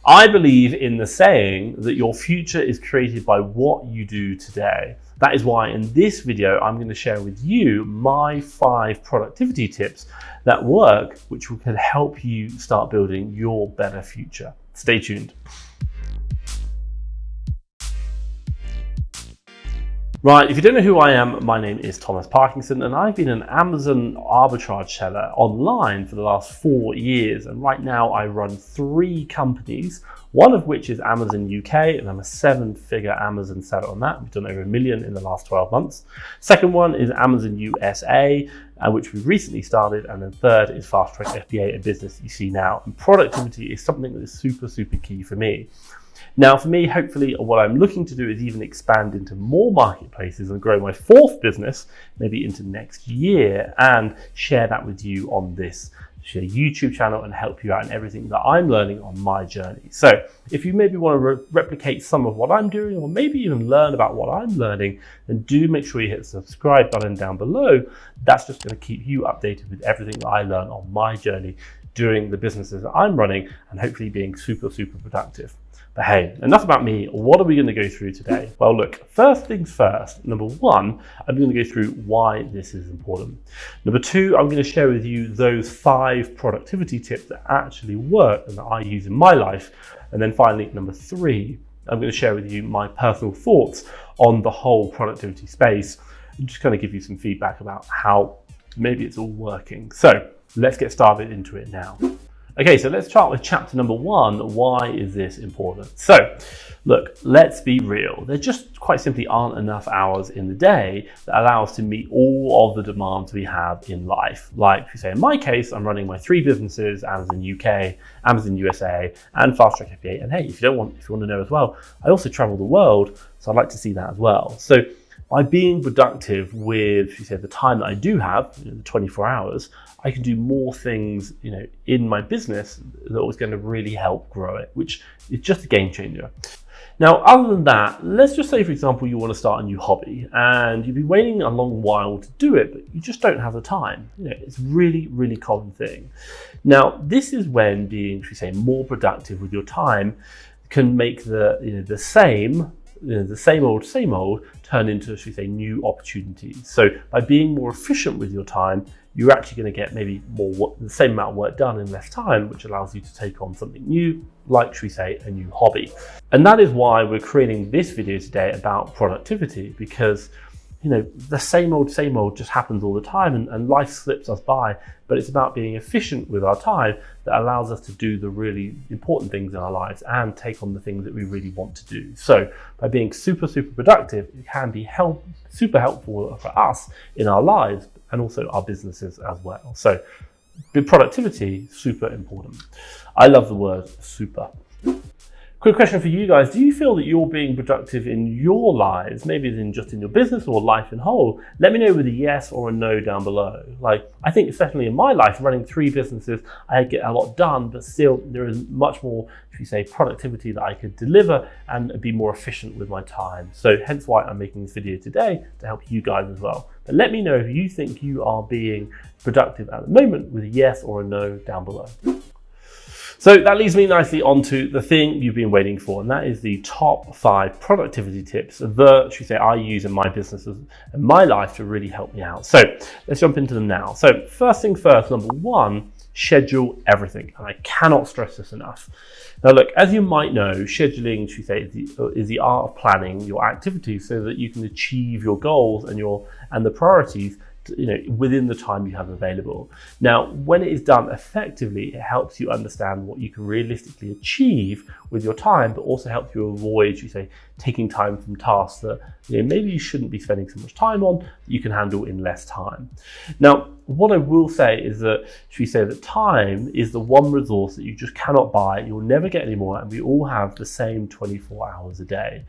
I believe in the saying that your future is created by what you do today. That is why in this video, I'm going to share with you my 5 productivity tips that work, which can help you start building your better future. Stay tuned. Right, if you don't know who I am, my name is Thomas Parkinson and I've been an Amazon arbitrage seller online for the last 4 years. And right now I run 3 companies, one of which is Amazon UK, and I'm a 7-figure Amazon seller on that. We've done over $1 million in the last 12 months. Second one is Amazon USA, which we recently started. And then third is FastTrackFBA, a business you see now. And productivity is something that is super, super key for me. Now, for me, hopefully what I'm looking to do is even expand into more marketplaces and grow my 4th business, maybe into next year, and share that with you on this YouTube channel and help you out in everything that I'm learning on my journey. So if you maybe want to replicate some of what I'm doing, or maybe even learn about what I'm learning, then do make sure you hit the subscribe button down below. That's just going to keep you updated with everything that I learn on my journey doing the businesses that I'm running and hopefully being super, super productive. But hey, enough about me. What are we going to go through today? Well, look, first things first. Number 1, I'm going to go through why this is important. Number 2, I'm going to share with you those 5 productivity tips that actually work and that I use in my life. And then finally, number 3, I'm going to share with you my personal thoughts on the whole productivity space and just kind of give you some feedback about how maybe it's all working. So let's get started into it now. Okay, so let's start with chapter number 1. Why is this important? So, look, let's be real. There just quite simply aren't enough hours in the day that allow us to meet all of the demands we have in life. Like, if you say, in my case, I'm running my 3 businesses, Amazon UK, Amazon USA, and FastTrackFBA. And hey, if you want to know as well, I also travel the world, so I'd like to see that as well. So, by being productive with, the time that I do have, the 24 hours, I can do more things, in my business that was going to really help grow it, which is just a game changer. Now, other than that, let's just say, for example, you want to start a new hobby and you've been waiting a long while to do it, but you just don't have the time. It's really, really common thing. Now, this is when being, more productive with your time can make the same old turn into, new opportunities. So by being more efficient with your time, you're actually going to get maybe the same amount of work done in less time, which allows you to take on something new, like, a new hobby. And that is why we're creating this video today about productivity, because the same old just happens all the time and life slips us by, but it's about being efficient with our time that allows us to do the really important things in our lives and take on the things that we really want to do. So by being super, super productive, it can be super helpful for us in our lives and also our businesses as well. So productivity, super important. I love the word super. Quick question for you guys. Do you feel that you're being productive in your lives, maybe just in your business or life in whole? Let me know with a yes or a no down below. I think especially in my life, running 3 businesses, I get a lot done, but still there is much more, productivity that I could deliver and be more efficient with my time. So hence why I'm making this video today to help you guys as well. But let me know if you think you are being productive at the moment with a yes or a no down below. So that leads me nicely onto the thing you've been waiting for, and that is the top 5 productivity tips that I use in my businesses and my life to really help me out. So let's jump into them now. So first thing first, number 1, schedule everything. And I cannot stress this enough. Now look, as you might know, scheduling, is the art of planning your activities so that you can achieve your goals and the priorities within the time you have available. Now, when it is done effectively, it helps you understand what you can realistically achieve with your time, but also helps you avoid, taking time from tasks that maybe you shouldn't be spending so much time on, that you can handle in less time. Now, what I will say is that, that time is the one resource that you just cannot buy, you'll never get any more, and we all have the same 24 hours a day.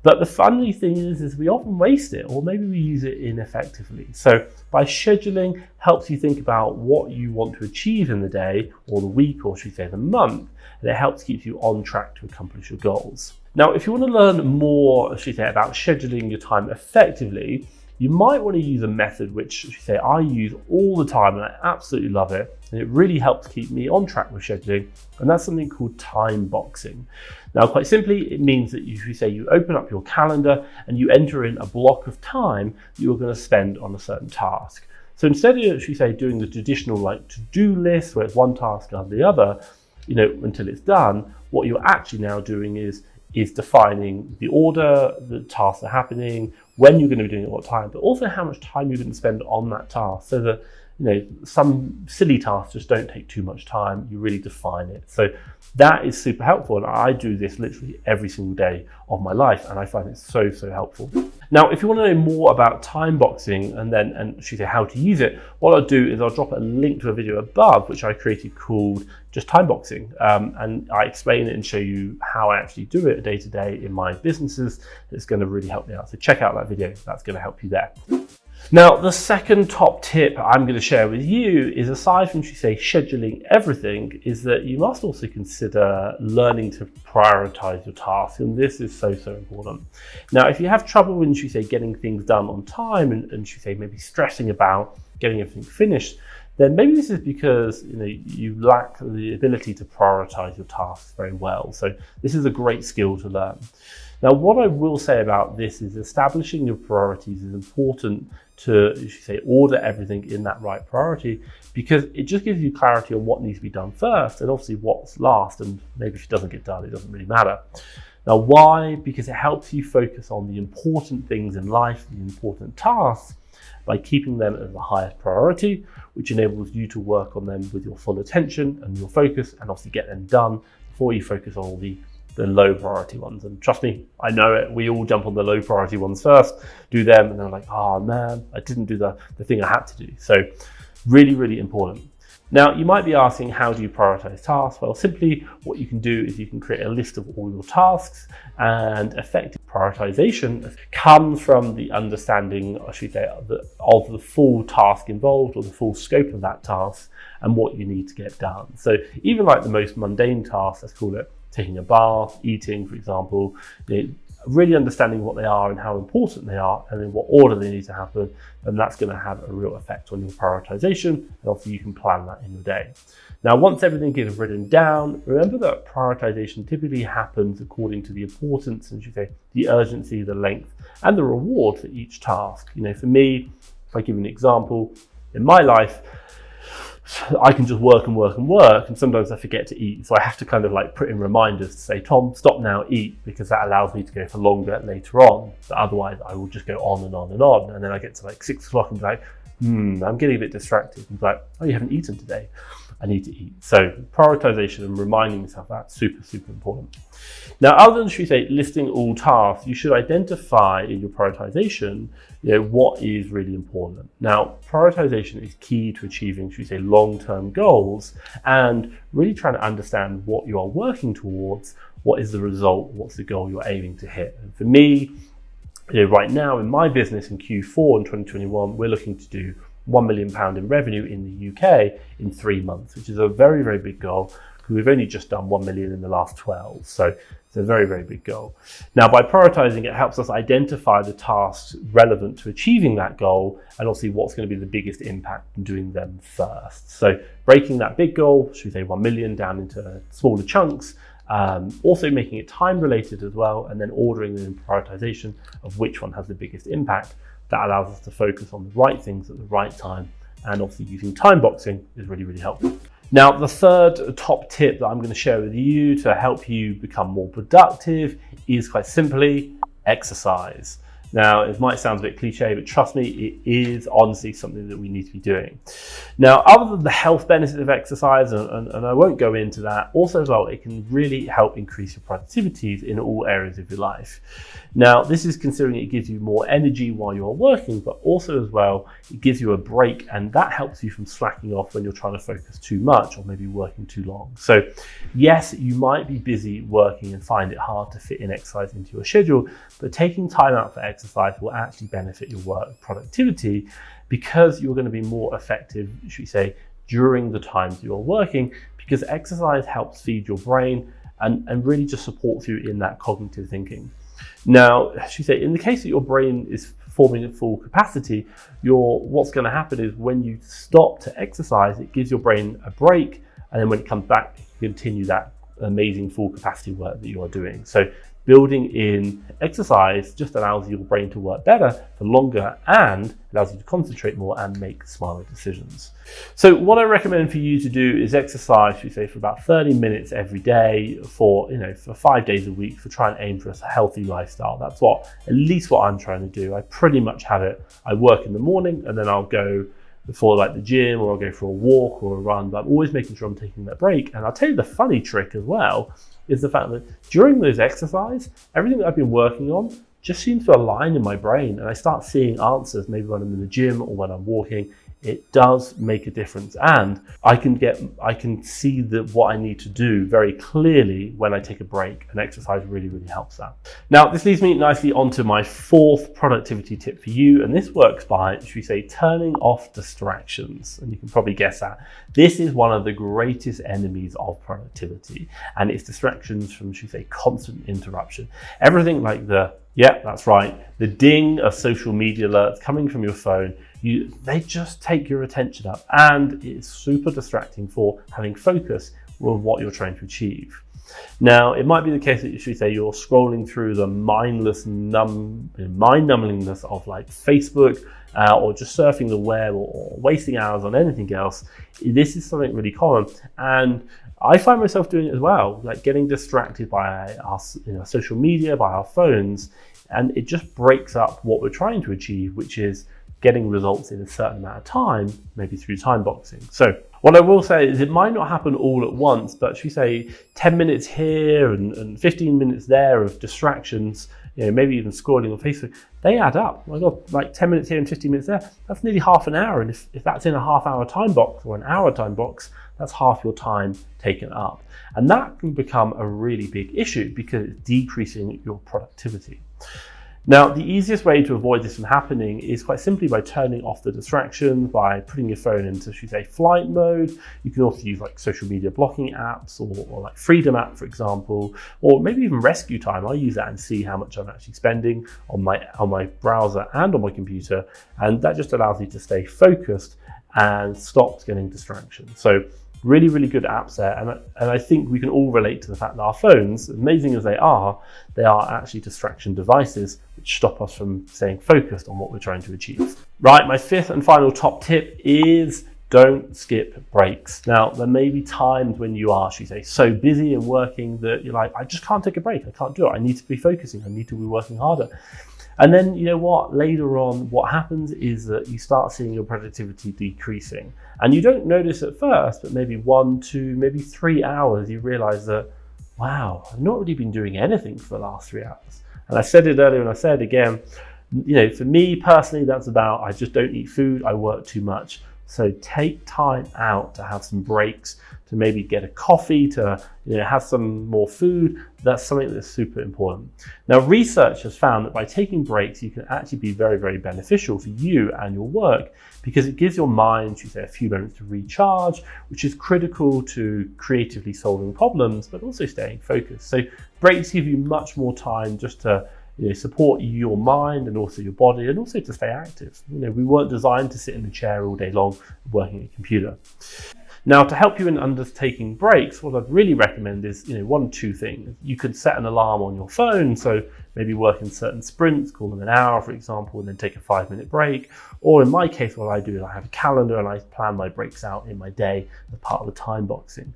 But the funny thing is we often waste it, or maybe we use it ineffectively. So by scheduling helps you think about what you want to achieve in the day or the week, or the month, and it helps keep you on track to accomplish your goals. Now, if you want to learn more, about scheduling your time effectively, you might want to use a method which I use all the time and I absolutely love it. And it really helps keep me on track with scheduling. And that's something called time boxing. Now, quite simply, it means that you open up your calendar and you enter in a block of time that you're going to spend on a certain task. So instead of, doing the traditional to-do list where it's one task after the other, until it's done, what you're actually now doing is defining the order, the tasks are happening, when you're going to be doing it at what time, but also how much time you're going to spend on that task. So that, some silly tasks just don't take too much time. You really define it. So that is super helpful. And I do this literally every single day of my life. And I find it so, so helpful. Now, if you want to know more about time boxing and how to use it, what I'll do is I'll drop a link to a video above, which I created called just time boxing. And I explain it and show you how I actually do it day to day in my businesses. It's going to really help me out. So check out that video. That's going to help you there. Now, the second top tip I'm going to share with you is, aside from scheduling everything, is that you must also consider learning to prioritize your tasks. And this is so, so important. Now, if you have trouble when getting things done on time and maybe stressing about getting everything finished, then maybe this is because you lack the ability to prioritize your tasks very well. So this is a great skill to learn. Now, what I will say about this is establishing your priorities is important to, order everything in that right priority, because it just gives you clarity on what needs to be done first and obviously what's last. And maybe if it doesn't get done, it doesn't really matter. Now, why? Because it helps you focus on the important things in life, the important tasks, by keeping them as the highest priority, which enables you to work on them with your full attention and your focus, and obviously get them done before you focus on all the low priority ones. And trust me, I know it. We all jump on the low priority ones first, do them, and then like, oh man, I didn't do the thing I had to do. So really, really important. Now, you might be asking, how do you prioritize tasks? Well, simply what you can do is you can create a list of all your tasks, and effective prioritization comes from the understanding, of the full task involved, or the full scope of that task and what you need to get done. So even like the most mundane tasks, let's call it taking a bath, eating, for example, really understanding what they are and how important they are and in what order they need to happen, and that's going to have a real effect on your prioritization, and obviously you can plan that in your day. Now, once everything is written down, remember that prioritization typically happens according to the importance and the urgency, the length, and the reward for each task. For me, if I give an example, in my life, I can just work and work and work, and sometimes I forget to eat. So I have to kind of put in reminders to say, Tom, stop now, eat, because that allows me to go for longer later on. But otherwise I will just go on and on and on. And then I get to 6 o'clock and be like, I'm getting a bit distracted. And be like, oh, you haven't eaten today. I need to eat. So prioritization and reminding yourself that's super, super important. Now, other than, listing all tasks, you should identify in your prioritization, what is really important. Now, prioritization is key to achieving, long-term goals, and really trying to understand what you are working towards, what is the result, what's the goal you're aiming to hit. And for me, right now in my business in Q4 in 2021, we're looking to do £1 million in revenue in the UK in 3 months, which is a very, very big goal, because we've only just done 1 million in the last 12. So it's a very, very big goal. Now, by prioritizing, it helps us identify the tasks relevant to achieving that goal, and also what's going to be the biggest impact in doing them first. So breaking that big goal, 1 million, down into smaller chunks, also making it time related as well, and then ordering them in prioritization of which one has the biggest impact. That allows us to focus on the right things at the right time, and obviously using time boxing is really, really helpful. Now, the third top tip that I'm going to share with you to help you become more productive is quite simply exercise. Now, it might sound a bit cliche, but trust me, it is honestly something that we need to be doing. Now, other than the health benefits of exercise, and I won't go into that, also as well, it can really help increase your productivities in all areas of your life. Now, this is considering it gives you more energy while you're working, but also as well, it gives you a break, and that helps you from slacking off when you're trying to focus too much or maybe working too long. So yes, you might be busy working and find it hard to fit in exercise into your schedule, but taking time out for exercise will actually benefit your work productivity, because you're going to be more effective, should we say, during the times you're working, because exercise helps feed your brain and really just supports you in that cognitive thinking. Now, should we say, in the case that your brain is performing at full capacity, what's going to happen is when you stop to exercise, it gives your brain a break, and then when it comes back, you continue that amazing full capacity work that you are doing. So building in exercise just allows your brain to work better for longer and allows you to concentrate more and make smarter decisions. So what I recommend for you to do is exercise, we say, for about 30 minutes every day for 5 days a week, for try and aim for a healthy lifestyle. That's at least what I'm trying to do. I pretty much have it. I work in the morning and then I'll go for like the gym, or I'll go for a walk or a run, but I'm always making sure I'm taking that break. And I'll tell you the funny trick as well is the fact that during those exercises, everything that I've been working on just seems to align in my brain, and I start seeing answers maybe when I'm in the gym or when I'm walking. It does make a difference, and I can see what I need to do very clearly when I take a break, and exercise really, really helps that. Now, this leads me nicely onto my fourth productivity tip for you, and this works by, should we say, turning off distractions. And you can probably guess that. This is one of the greatest enemies of productivity, and it's distractions from, should we say, constant interruption. Everything like that's right, the ding of social media alerts coming from your phone, they just take your attention up, and it's super distracting for having focus with what you're trying to achieve. Now, it might be the case that you're scrolling through the mind-numbingness of like Facebook, or just surfing the web, or wasting hours on anything else. This is something really common, and I find myself doing it as well, like getting distracted by our social media, by our phones, and it just breaks up what we're trying to achieve, which is getting results in a certain amount of time, maybe through time boxing. So what I will say is it might not happen all at once, but should we say 10 minutes here and 15 minutes there of distractions, maybe even scrolling on Facebook, they add up. Oh my God, like 10 minutes here and 15 minutes there, that's nearly half an hour. And if that's in a half-hour time box or an hour time box, that's half your time taken up. And that can become a really big issue because it's decreasing your productivity. Now, the easiest way to avoid this from happening is quite simply by turning off the distractions, by putting your phone into, should we say, flight mode. You can also use like social media blocking apps, or like Freedom app, for example, or maybe even Rescue Time. I use that and see how much I'm actually spending on my browser and on my computer, and that just allows me to stay focused and stops getting distractions. So really, really good apps there. And I think we can all relate to the fact that our phones, amazing as they are actually distraction devices which stop us from staying focused on what we're trying to achieve. Right, my fifth and final top tip is don't skip breaks. Now, there may be times when you are, should we say, so busy and working that you're like, I just can't take a break. I can't do it. I need to be focusing. I need to be working harder. And then, you know what, later on, what happens is that you start seeing your productivity decreasing. And you don't notice at first, but maybe 1, 2, maybe 3 hours, you realize that, wow, I've not really been doing anything for the last 3 hours. And I said it earlier and I said it again, for me personally, that's about, I just don't eat food, I work too much. So take time out to have some breaks, to maybe get a coffee, to have some more food. That's something that's super important. Now, research has found that by taking breaks, you can actually be very, very beneficial for you and your work, because it gives your mind, a few moments to recharge, which is critical to creatively solving problems, but also staying focused. So breaks give you much more time just to support your mind and also your body, and also to stay active. We weren't designed to sit in the chair all day long working at a computer. Now, to help you in undertaking breaks, what I'd really recommend is, 1 or 2 things. You could set an alarm on your phone, so maybe work in certain sprints, call them an hour, for example, and then take a 5-minute break. Or in my case, what I do is I have a calendar and I plan my breaks out in my day as part of the time boxing.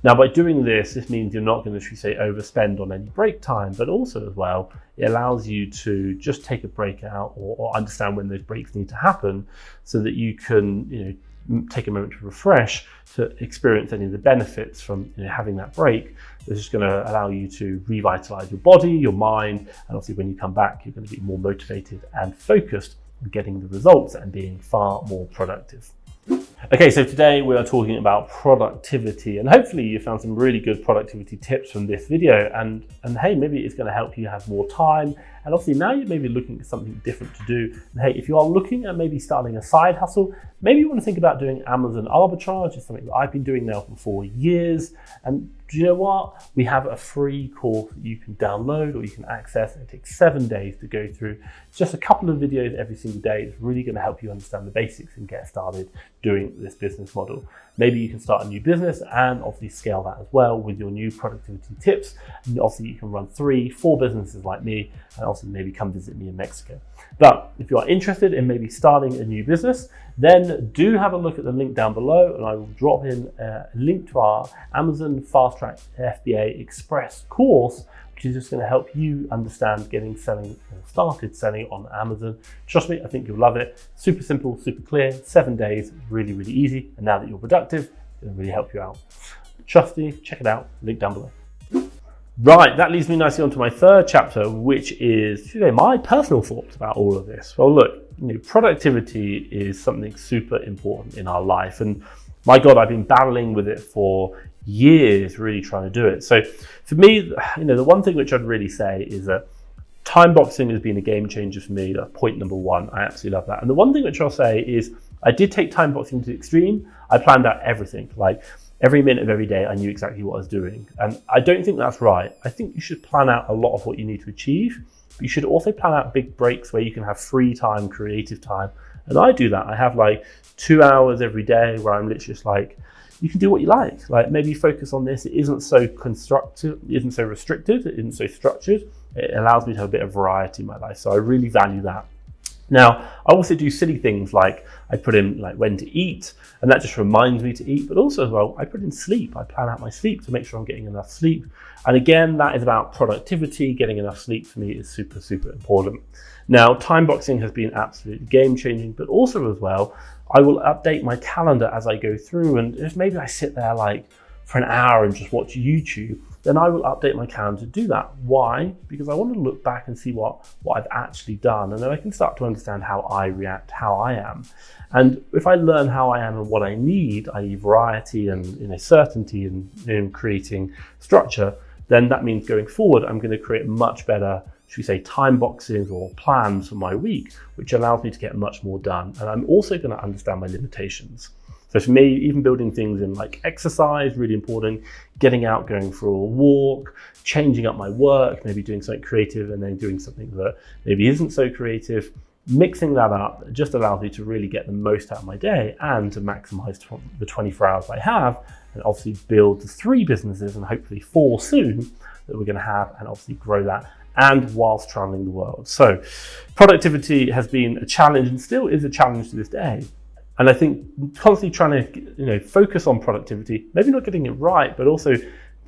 Now, by doing this means you're not going to, overspend on any break time, but also as well, it allows you to just take a break out or understand when those breaks need to happen, so that you can, take a moment to refresh, to experience any of the benefits from having that break. It's just going to allow you to revitalize your body, your mind, and obviously when you come back, you're going to be more motivated and focused on getting the results and being far more productive. Okay, so today we are talking about productivity, and hopefully you found some really good productivity tips from this video, and hey, maybe it's going to help you have more time, and obviously now you're maybe looking at something different to do. And hey, if you are looking at maybe starting a side hustle, maybe you want to think about doing Amazon arbitrage. It's something that I've been doing now for 4 years, and do you know what? We have a free course that you can download or you can access, and it takes 7 days to go through. It's just a couple of videos every single day. It's really going to help you understand the basics and get started doing this business model. Maybe you can start a new business and obviously scale that as well with your new productivity tips. And obviously you can run 3-4 businesses like me, and also maybe come visit me in Mexico. But if you are interested in maybe starting a new business, then do have a look at the link down below, and I will drop in a link to our Amazon FastTrackFBA Express course, which is just going to help you understand started selling on Amazon. Trust me, I think you'll love it. Super simple, super clear, 7 days, really, really easy. And now that you're productive, it's going to really help you out. Trust me, check it out, link down below. Right, that leads me nicely onto my third chapter, which is my personal thoughts about all of this. Well, look, productivity is something super important in our life, and my God, I've been battling with it for years, really trying to do it. So for me, the one thing which I'd really say is that time boxing has been a game changer for me. That's point number one. I absolutely love that. And the one thing which I'll say is I did take time boxing to the extreme. I planned out everything, like every minute of every day, I knew exactly what I was doing. And I don't think that's right. I think you should plan out a lot of what you need to achieve, but you should also plan out big breaks where you can have free time, creative time. And I do that. I have like 2 hours every day where I'm literally just like, you can do what you like. Like maybe focus on this. It isn't so constructive, it isn't so restricted, it isn't so structured. It allows me to have a bit of variety in my life. So I really value that. Now, I also do silly things like I put in like when to eat, and that just reminds me to eat, but also as well, I put in sleep. I plan out my sleep to make sure I'm getting enough sleep. And again, that is about productivity. Getting enough sleep for me is super, super important. Now, time boxing has been absolutely game changing, but also as well, I will update my calendar as I go through. And if maybe I sit there like for an hour and just watch YouTube, then I will update my calendar to do that. Why? Because I want to look back and see what I've actually done, and then I can start to understand how I react, how I am. And if I learn how I am and what I need, i.e. variety and certainty and creating structure, then that means going forward, I'm going to create much better, should we say, time boxes or plans for my week, which allows me to get much more done. And I'm also going to understand my limitations. So for me, even building things in like exercise, really important, getting out, going for a walk, changing up my work, maybe doing something creative and then doing something that maybe isn't so creative, mixing that up just allows me to really get the most out of my day and to maximize the 24 hours I have, and obviously build the 3 businesses and hopefully 4 soon that we're going to have, and obviously grow that, and whilst traveling the world. So productivity has been a challenge and still is a challenge to this day. And I think constantly trying to focus on productivity, maybe not getting it right, but also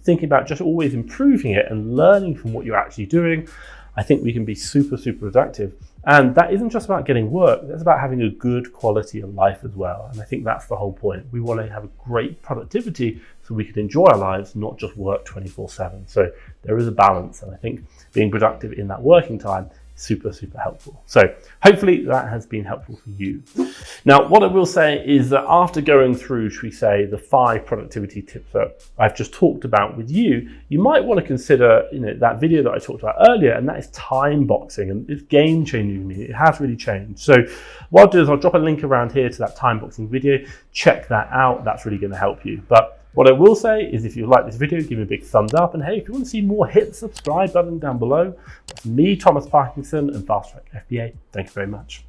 thinking about just always improving it and learning from what you're actually doing, I think we can be super, super productive. And that isn't just about getting work, that's about having a good quality of life as well. And I think that's the whole point. We want to have a great productivity so we can enjoy our lives, not just work 24/7. So there is a balance, and I think being productive in that working time super, super helpful. So hopefully that has been helpful for you. Now, what I will say is that after going through, should we say, the 5 productivity tips that I've just talked about with you, you might want to consider, that video that I talked about earlier, and that is time boxing, and it's game changing for me. It has really changed. So what I'll do is I'll drop a link around here to that time boxing video. Check that out. That's really going to help you. But what I will say is if you like this video, give me a big thumbs up. And hey, if you want to see more, hit the subscribe button down below. That's me, Thomas Parkinson, and FastTrackFBA. Thank you very much.